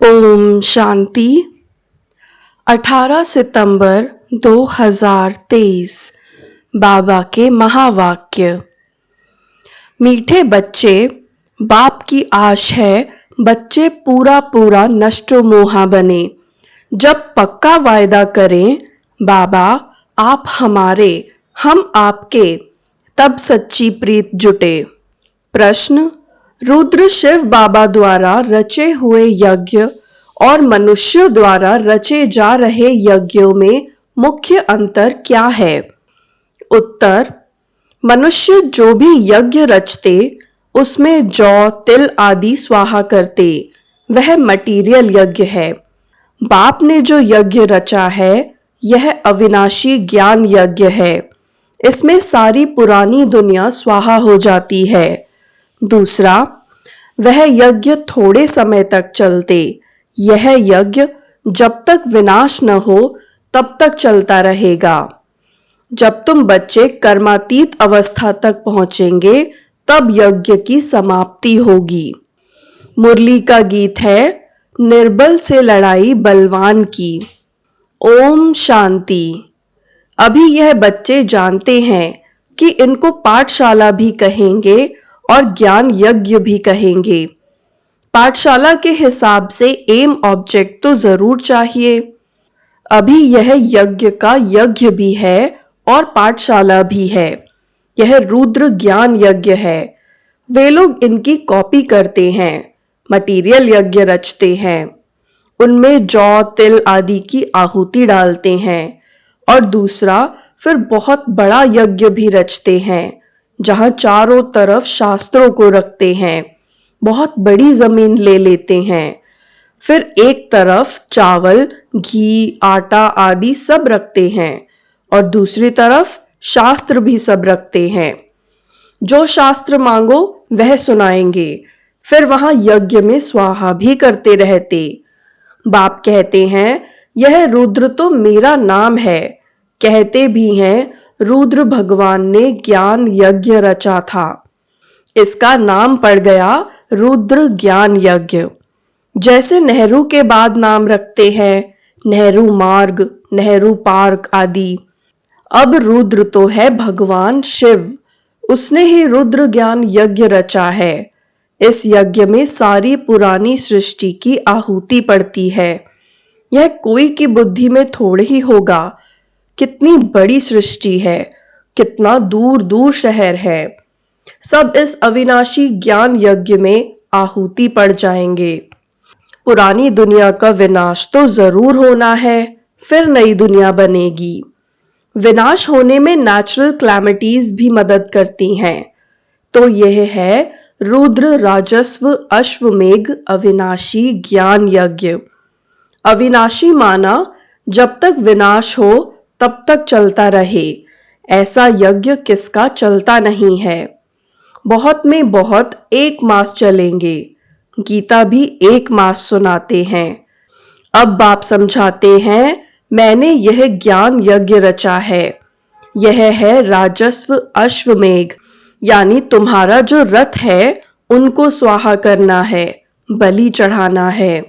ओम शांति। 18 सितंबर 2023। बाबा के महावाक्य। मीठे बच्चे, बाप की आश है बच्चे पूरा पूरा नष्टो मोहा बने। जब पक्का वायदा करें बाबा आप हमारे हम आपके, तब सच्ची प्रीत जुटे। प्रश्न: रुद्र शिव बाबा द्वारा रचे हुए यज्ञ और मनुष्यों द्वारा रचे जा रहे यज्ञों में मुख्य अंतर क्या है? उत्तर: मनुष्य जो भी यज्ञ रचते उसमें जौ तिल आदि स्वाहा करते, वह मटीरियल यज्ञ है। बाप ने जो यज्ञ रचा है यह अविनाशी ज्ञान यज्ञ है। इसमें सारी पुरानी दुनिया स्वाहा हो जाती है। दूसरा, वह यज्ञ थोड़े समय तक चलते। यह यज्ञ जब तक विनाश न हो तब तक चलता रहेगा। जब तुम बच्चे कर्मातीत अवस्था तक पहुंचेंगे तब यज्ञ की समाप्ति होगी। मुरली का गीत है, निर्बल से लड़ाई बलवान की। ओम शांति। अभी यह बच्चे जानते हैं कि इनको पाठशाला भी कहेंगे और ज्ञान यज्ञ भी कहेंगे। पाठशाला के हिसाब से एम ऑब्जेक्ट तो जरूर चाहिए। अभी यह यज्ञ का यज्ञ भी है और पाठशाला भी है। यह रुद्र ज्ञान यज्ञ है। वे लोग इनकी कॉपी करते हैं, मटीरियल यज्ञ रचते हैं। उनमें जौ तिल आदि की आहुति डालते हैं और दूसरा फिर बहुत बड़ा यज्ञ भी रचते हैं जहां चारों तरफ शास्त्रों को रखते हैं। बहुत बड़ी जमीन ले लेते हैं। फिर एक तरफ चावल घी आटा आदि सब रखते हैं और दूसरी तरफ शास्त्र भी सब रखते हैं। जो शास्त्र मांगो वह सुनाएंगे। फिर वहां यज्ञ में स्वाहा भी करते रहते। बाप कहते हैं यह रुद्र तो मेरा नाम है। कहते भी हैं रुद्र भगवान ने ज्ञान यज्ञ रचा था। इसका नाम पड़ गया रुद्र ज्ञान यज्ञ। जैसे नेहरू के बाद नाम रखते हैं नेहरू मार्ग, नेहरू पार्क आदि। अब रुद्र तो है भगवान शिव। उसने ही रुद्र ज्ञान यज्ञ रचा है। इस यज्ञ में सारी पुरानी सृष्टि की आहुति पड़ती है। यह कोई की बुद्धि में थोड़े ही होगा। कितनी बड़ी सृष्टि है, कितना दूर दूर शहर है। सब इस अविनाशी ज्ञान यज्ञ में आहुति पड़ जाएंगे। पुरानी दुनिया का विनाश तो जरूर होना है, फिर नई दुनिया बनेगी। विनाश होने में नेचुरल क्लैमिटीज भी मदद करती हैं। तो यह है रुद्र राजस्व अश्वमेघ अविनाशी ज्ञान यज्ञ। अविनाशी माना जब तक विनाश हो तब तक चलता रहे। ऐसा यज्ञ किसका चलता नहीं है। बहुत में बहुत 1 मास चलेंगे। गीता भी 1 मास सुनाते हैं। अब बाप समझाते हैं मैंने यह ज्ञान यज्ञ रचा है। यह है राजस्व अश्वमेघ, यानी तुम्हारा जो रथ है उनको स्वाहा करना है, बलि चढ़ाना है।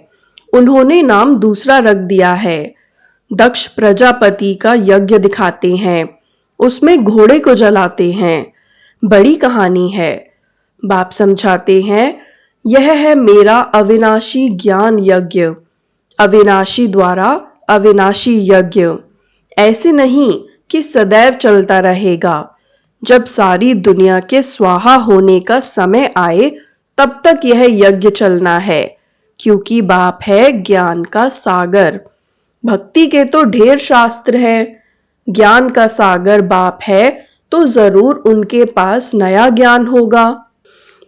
उन्होंने नाम दूसरा रख दिया है। दक्ष प्रजापति का यज्ञ दिखाते हैं, उसमें घोड़े को जलाते हैं। बड़ी कहानी है। बाप समझाते हैं यह है मेरा अविनाशी ज्ञान यज्ञ। अविनाशी द्वारा अविनाशी यज्ञ। ऐसे नहीं कि सदैव चलता रहेगा। जब सारी दुनिया के स्वाहा होने का समय आए तब तक यह यज्ञ चलना है, क्योंकि बाप है ज्ञान का सागर। भक्ति के तो ढेर शास्त्र हैं। ज्ञान का सागर बाप है तो जरूर उनके पास नया ज्ञान होगा।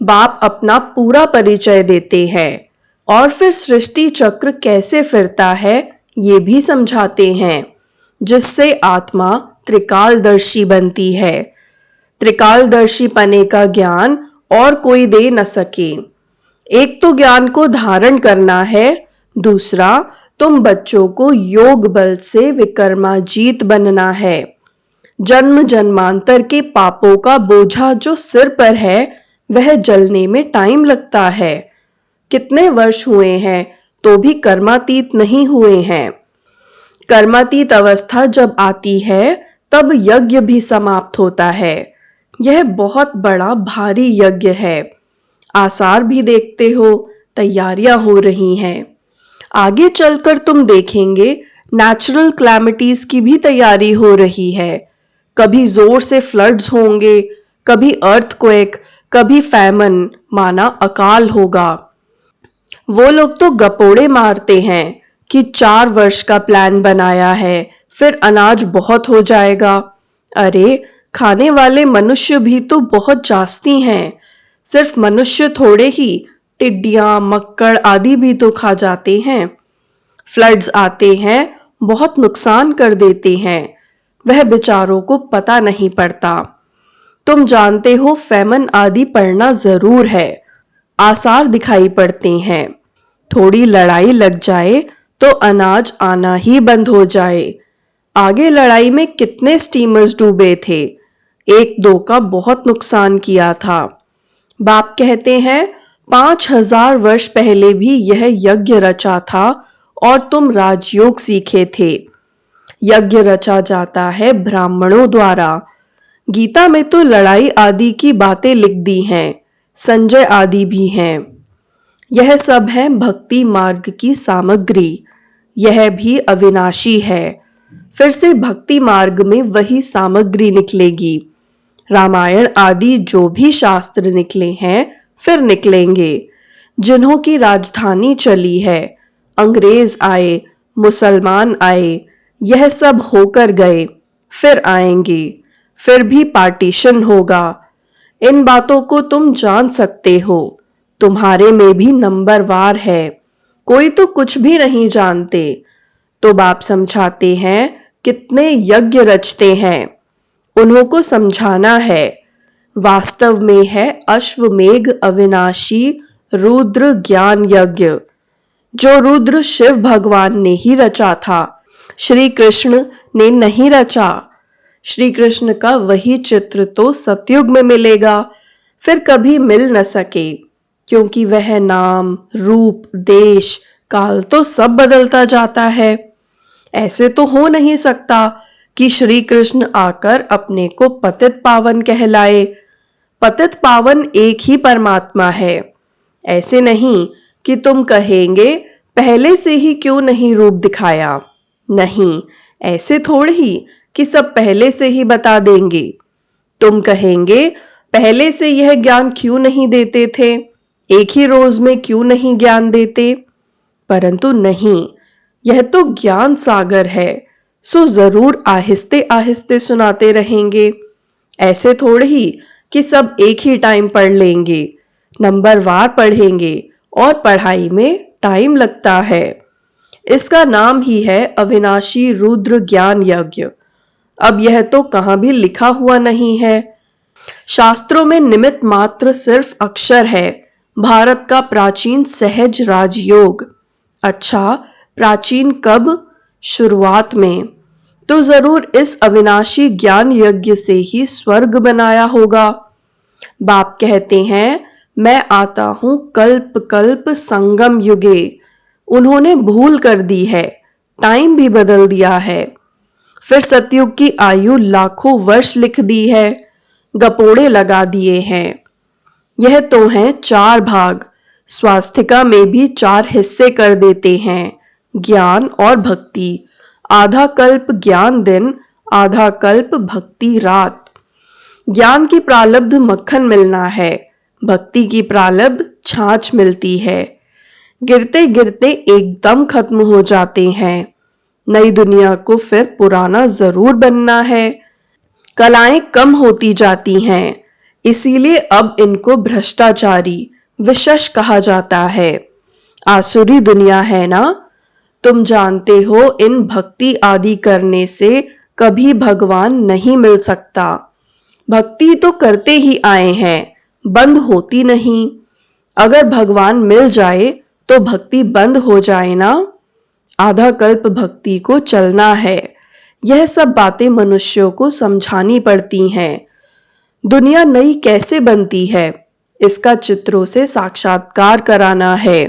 बाप अपना पूरा परिचय देते हैं और फिर सृष्टि चक्र कैसे फिरता है ये भी समझाते हैं, जिससे आत्मा त्रिकालदर्शी बनती है। त्रिकालदर्शी पने का ज्ञान और कोई दे न सके। एक तो ज्ञान को धारण करना है, दूसरा तुम बच्चों को योग बल से विकर्माजीत बनना है। जन्म जन्मांतर के पापों का बोझा जो सिर पर है वह जलने में टाइम लगता है। कितने वर्ष हुए हैं तो भी कर्मातीत नहीं हुए हैं। कर्मातीत अवस्था जब आती है तब यज्ञ भी समाप्त होता है। यह बहुत बड़ा भारी यज्ञ है। आसार भी देखते हो, तैयारियां हो रही हैं। आगे चलकर तुम देखेंगे नेचुरल क्लैमिटीज की भी तैयारी हो रही है। कभी जोर से फ्लड्स होंगे, कभी अर्थक्वेक, कभी फैमन माना अकाल होगा। वो लोग तो गपोड़े मारते हैं कि 4 वर्ष का प्लान बनाया है, फिर अनाज बहुत हो जाएगा। अरे, खाने वाले मनुष्य भी तो बहुत जास्ती हैं। सिर्फ मनुष्य थोड़े ही, टिड्डियां, मक्कड़ आदि भी तो खा जाते हैं। फ्लड्स आते हैं, बहुत नुकसान कर देते हैं। वह बेचारों को पता नहीं पड़ता। तुम जानते हो फैमन आदि पड़ना जरूर है। आसार दिखाई पड़ते हैं। थोड़ी लड़ाई लग जाए तो अनाज आना ही बंद हो जाए। आगे लड़ाई में कितने स्टीमर्स डूबे थे। 1-2 का बहुत नुकसान किया था। बाप कहते हैं 5000 वर्ष पहले भी यह यज्ञ रचा था और तुम राजयोग सीखे थे। यज्ञ रचा जाता है ब्राह्मणों द्वारा। गीता में तो लड़ाई आदि की बातें लिख दी हैं। संजय आदि भी हैं। यह सब है भक्ति मार्ग की सामग्री। यह भी अविनाशी है। फिर से भक्ति मार्ग में वही सामग्री निकलेगी। रामायण आदि जो भी शास्त्र निकले हैं फिर निकलेंगे। जिन्हों की राजधानी चली है, अंग्रेज आए, मुसलमान आए, यह सब होकर गए, फिर आएंगे। फिर भी पार्टीशन होगा। इन बातों को तुम जान सकते हो। तुम्हारे में भी नंबरवार है। कोई तो कुछ भी नहीं जानते। तो बाप समझाते हैं कितने यज्ञ रचते हैं। उन्हों को समझाना है। वास्तव में है अश्वमेघ अविनाशी रुद्र ज्ञान यज्ञ, जो रुद्र शिव भगवान ने ही रचा था। श्री कृष्ण ने नहीं रचा। श्री कृष्ण का वही चित्र तो सतयुग में मिलेगा, फिर कभी मिल न सके, क्योंकि वह नाम, रूप, देश, काल तो सब बदलता जाता है। ऐसे तो हो नहीं सकता कि श्री कृष्ण आकर अपने को पतित पावन कहलाए। पतित पावन एक ही परमात्मा है। ऐसे नहीं कि तुम कहेंगे पहले से ही क्यों नहीं रूप दिखाया। नहीं, ऐसे थोड़ी ही कि सब पहले से ही बता देंगे। तुम कहेंगे पहले से यह ज्ञान क्यों नहीं देते थे, एक ही रोज में क्यों नहीं ज्ञान देते। परंतु नहीं, यह तो ज्ञान सागर है, सो जरूर आहिस्ते आहिस्ते सुनाते रहेंगे। ऐसे थोड़े ही कि सब एक ही टाइम पढ़ लेंगे। नंबरवार पढ़ेंगे और पढ़ाई में टाइम लगता है। इसका नाम ही है अविनाशी रुद्र ज्ञान यज्ञ। अब यह तो कहाँ भी लिखा हुआ नहीं है। शास्त्रों में निमित्त मात्र सिर्फ अक्षर है। भारत का प्राचीन सहज राजयोग। अच्छा, प्राचीन कब? शुरुआत में। तो जरूर इस अविनाशी ज्ञान यज्ञ से ही स्वर्ग बनाया होगा। बाप कहते हैं मैं आता हूं कल्प कल्प संगम युगे। उन्होंने भूल कर दी है, टाइम भी बदल दिया है। फिर सतयुग की आयु लाखों वर्ष लिख दी है, गपोड़े लगा दिए हैं। यह तो हैं 4 भाग। स्वास्तिका में भी 4 हिस्से कर देते हैं, ज्ञान और भक्ति। आधा कल्प ज्ञान दिन, आधा कल्प भक्ति रात। ज्ञान की प्रालब्ध मक्खन मिलना है, भक्ति की प्रालब्ध छाछ मिलती है। गिरते गिरते एकदम खत्म हो जाते हैं। नई दुनिया को फिर पुराना जरूर बनना है। कलाएं कम होती जाती हैं, इसीलिए अब इनको भ्रष्टाचारी विशेष कहा जाता है। आसुरी दुनिया है ना। तुम जानते हो इन भक्ति आदि करने से कभी भगवान नहीं मिल सकता। भक्ति तो करते ही आए हैं, बंद होती नहीं। अगर भगवान मिल जाए तो भक्ति बंद हो जाए ना। आधा कल्प भक्ति को चलना है। यह सब बातें मनुष्यों को समझानी पड़ती हैं। दुनिया नई कैसे बनती है, इसका चित्रों से साक्षात्कार कराना है।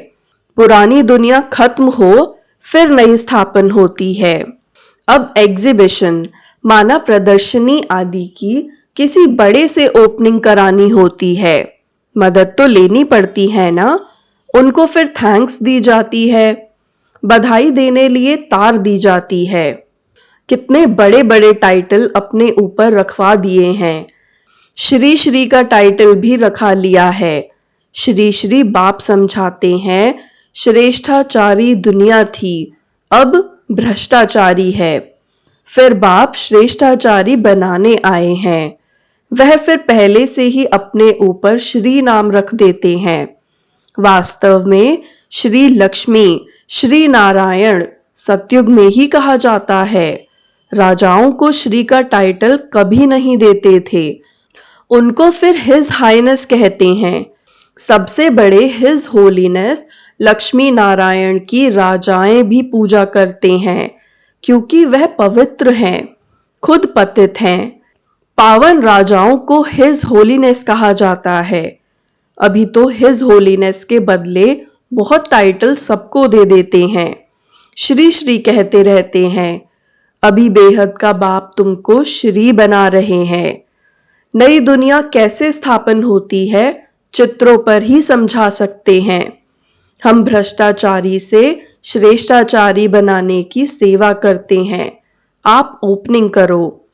पुरानी दुनिया खत्म हो फिर नई स्थापन होती है। अब एग्जीबिशन माना प्रदर्शनी आदि की किसी बड़े से ओपनिंग करानी होती है, मदद तो लेनी पड़ती है ना। उनको फिर थैंक्स दी जाती है, बधाई देने लिए तार दी जाती है। कितने बड़े बड़े टाइटल अपने ऊपर रखवा दिए हैं। श्री श्री का टाइटल भी रखा लिया है। श्री श्री बाप समझाते हैं श्रेष्ठाचारी दुनिया थी, अब भ्रष्टाचारी है। फिर बाप श्रेष्ठाचारी बनाने आए हैं। वह फिर पहले से ही अपने ऊपर श्री नाम रख देते हैं। वास्तव में श्री लक्ष्मी, श्री नारायण सतयुग में ही कहा जाता है। राजाओं को श्री का टाइटल कभी नहीं देते थे, उनको फिर हिज हाइनेस कहते हैं। सबसे बड़े हिज होलीनेस लक्ष्मी नारायण की राजाएं भी पूजा करते हैं, क्योंकि वह पवित्र हैं, खुद पतित हैं। पावन राजाओं को हिज होलीनेस कहा जाता है। अभी तो हिज होलीनेस के बदले बहुत टाइटल सबको दे देते हैं, श्री श्री कहते रहते हैं। अभी बेहद का बाप तुमको श्री बना रहे हैं। नई दुनिया कैसे स्थापन होती है चित्रों पर ही समझा सकते हैं। हम भ्रष्टाचारी से श्रेष्ठाचारी बनाने की सेवा करते हैं। आप ओपनिंग करो।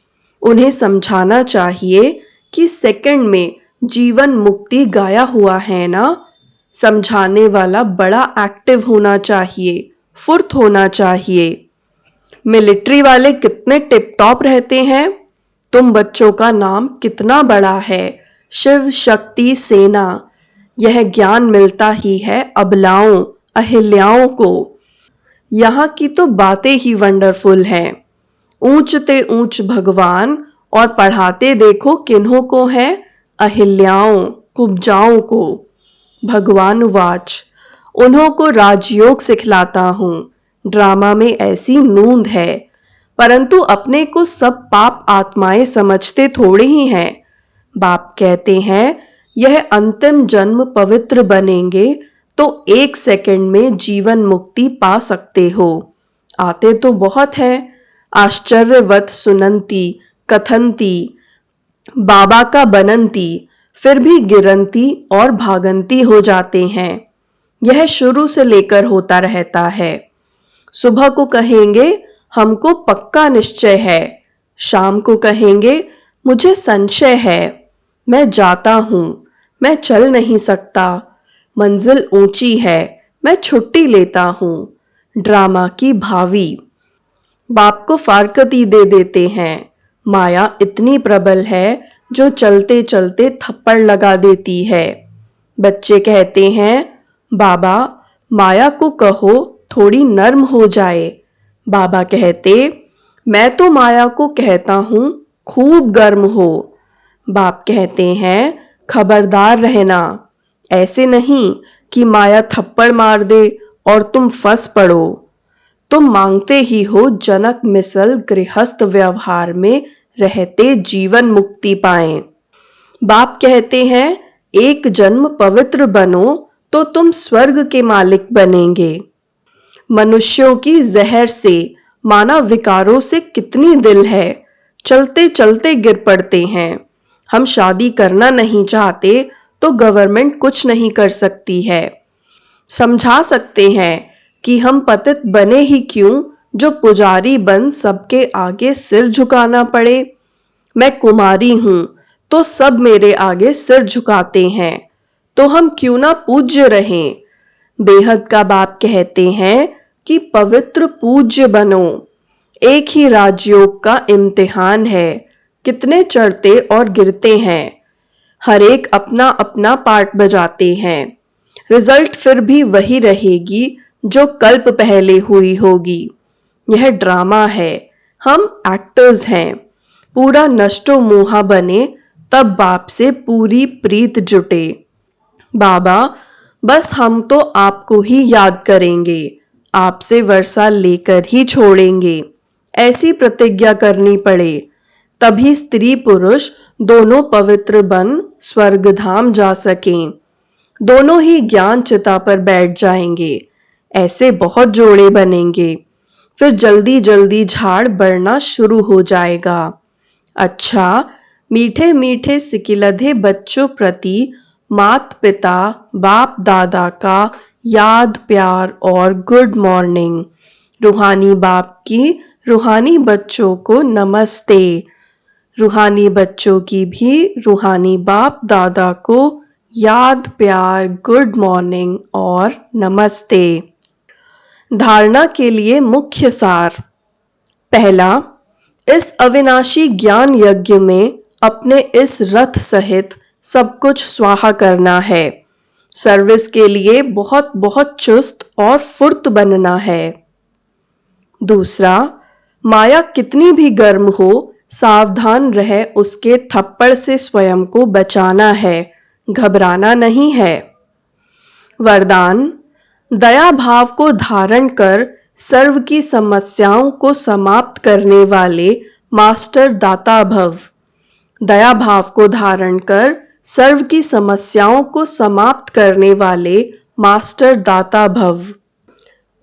उन्हें समझाना चाहिए कि सेकंड में जीवन मुक्ति गाया हुआ है ना। समझाने वाला बड़ा एक्टिव होना चाहिए, फुर्त होना चाहिए। मिलिट्री वाले कितने टिप टॉप रहते हैं। तुम बच्चों का नाम कितना बड़ा है, शिव शक्ति सेना। यह ज्ञान मिलता ही है अबलाओं, अहिल्याओं को। यहाँ की तो बातें ही वंडरफुल हैं। ऊंच ते ऊंच भगवान और पढ़ाते देखो किन्हों को है, अहिल्याओं, कुब्जाओं को। भगवान उवाच, उन्हों को राजयोग सिखलाता हूँ। ड्रामा में ऐसी नूंद है, परंतु अपने को सब पाप आत्माएं समझते थोड़े ही हैं। बाप कहते हैं यह अंतिम जन्म पवित्र बनेंगे तो 1 सेकंड में जीवन मुक्ति पा सकते हो। आते तो बहुत है, आश्चर्यवत सुनंती कथनती, बाबा का बनंती, फिर भी गिरंती और भागंती हो जाते हैं। यह शुरू से लेकर होता रहता है। सुबह को कहेंगे हमको पक्का निश्चय है, शाम को कहेंगे मुझे संशय है, मैं जाता हूँ, मैं चल नहीं सकता, मंजिल ऊंची है, मैं छुट्टी लेता हूँ। ड्रामा की भावी। बाप को फारकती दे देते हैं। माया इतनी प्रबल है जो चलते चलते थप्पड़ लगा देती है। बच्चे कहते हैं बाबा माया को कहो थोड़ी नर्म हो जाए। बाबा कहते मैं तो माया को कहता हूँ खूब गर्म हो। बाप कहते हैं खबरदार रहना, ऐसे नहीं कि माया थप्पड़ मार दे और तुम फंस पड़ो। तुम मांगते ही हो जनक मिसल गृहस्थ व्यवहार में रहते जीवन मुक्ति पाएं। बाप कहते हैं एक जन्म पवित्र बनो तो तुम स्वर्ग के मालिक बनेंगे। मनुष्यों की जहर से, मानव विकारों से कितनी दिल है, चलते चलते गिर पड़ते हैं। हम शादी करना नहीं चाहते तो गवर्नमेंट कुछ नहीं कर सकती है। समझा सकते हैं कि हम पतित बने ही क्यों जो पुजारी बन सबके आगे सिर झुकाना पड़े। मैं कुमारी हूं तो सब मेरे आगे सिर झुकाते हैं, तो हम क्यों ना पूज्य रहें। बेहद का बाप कहते हैं कि पवित्र पूज्य बनो। एक ही राजयोग का इम्तिहान है, कितने चढ़ते और गिरते हैं। हर एक अपना अपना पार्ट बजाते हैं, रिजल्ट फिर भी वही रहेगी जो कल्प पहले हुई होगी। यह ड्रामा है, हम एक्टर्स हैं। पूरा नष्टो मोहा बने तब बाप से पूरी प्रीत जुटे। बाबा बस हम तो आपको ही याद करेंगे, आपसे वर्षा लेकर ही छोड़ेंगे, ऐसी प्रतिज्ञा करनी पड़े, तभी स्त्री पुरुष दोनों पवित्र बन स्वर्गधाम जा सकें। दोनों ही ज्ञान चिता पर बैठ जाएंगे, ऐसे बहुत जोड़े बनेंगे। फिर जल्दी जल्दी झाड़ बढ़ना शुरू हो जाएगा। अच्छा, मीठे मीठे सिकिलधे बच्चों प्रति मात पिता बाप दादा का याद प्यार और गुड मॉर्निंग। रूहानी बाप की रूहानी बच्चों को नमस्ते। रूहानी बच्चों की भी रूहानी बाप दादा को याद प्यार गुड मॉर्निंग और नमस्ते। धारणा के लिए मुख्य सार। पहला, इस अविनाशी ज्ञान यज्ञ में अपने इस रथ सहित सब कुछ स्वाहा करना है। सर्विस के लिए बहुत बहुत चुस्त और फुर्त बनना है। दूसरा, माया कितनी भी गर्म हो, सावधान रह उसके थप्पड़ से स्वयं को बचाना है, घबराना नहीं है। वरदान, दया भाव को धारण कर सर्व की समस्याओं को समाप्त करने वाले मास्टर दाता भव। दया भाव को धारण कर सर्व की समस्याओं को समाप्त करने वाले मास्टर दाता भव।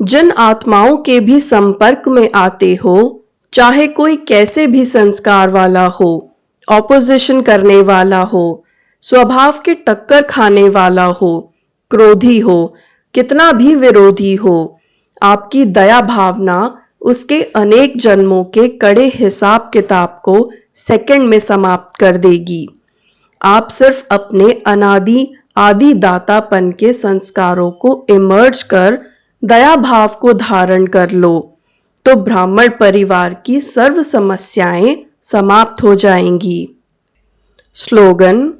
जिन आत्माओं के भी संपर्क में आते हो, चाहे कोई कैसे भी संस्कार वाला हो, ऑपोजिशन करने वाला हो, स्वभाव के टक्कर खाने वाला हो, क्रोधी हो, कितना भी विरोधी हो, आपकी दया भावना उसके अनेक जन्मों के कड़े हिसाब किताब को सेकंड में समाप्त कर देगी। आप सिर्फ अपने अनादि आदि दातापन के संस्कारों को इमर्ज कर दया भाव को धारण कर लो, तो ब्राह्मण परिवार की सर्व समस्याएं समाप्त हो जाएंगी। स्लोगन,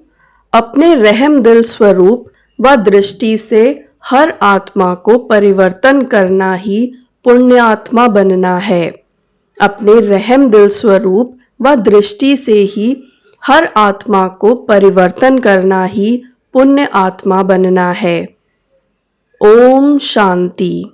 अपने रहम दिल स्वरूप व दृष्टि से हर आत्मा को परिवर्तन करना ही पुण्य आत्मा बनना है। अपने रहम दिल स्वरूप व दृष्टि से ही हर आत्मा को परिवर्तन करना ही पुण्य आत्मा बनना है। ओम शांति।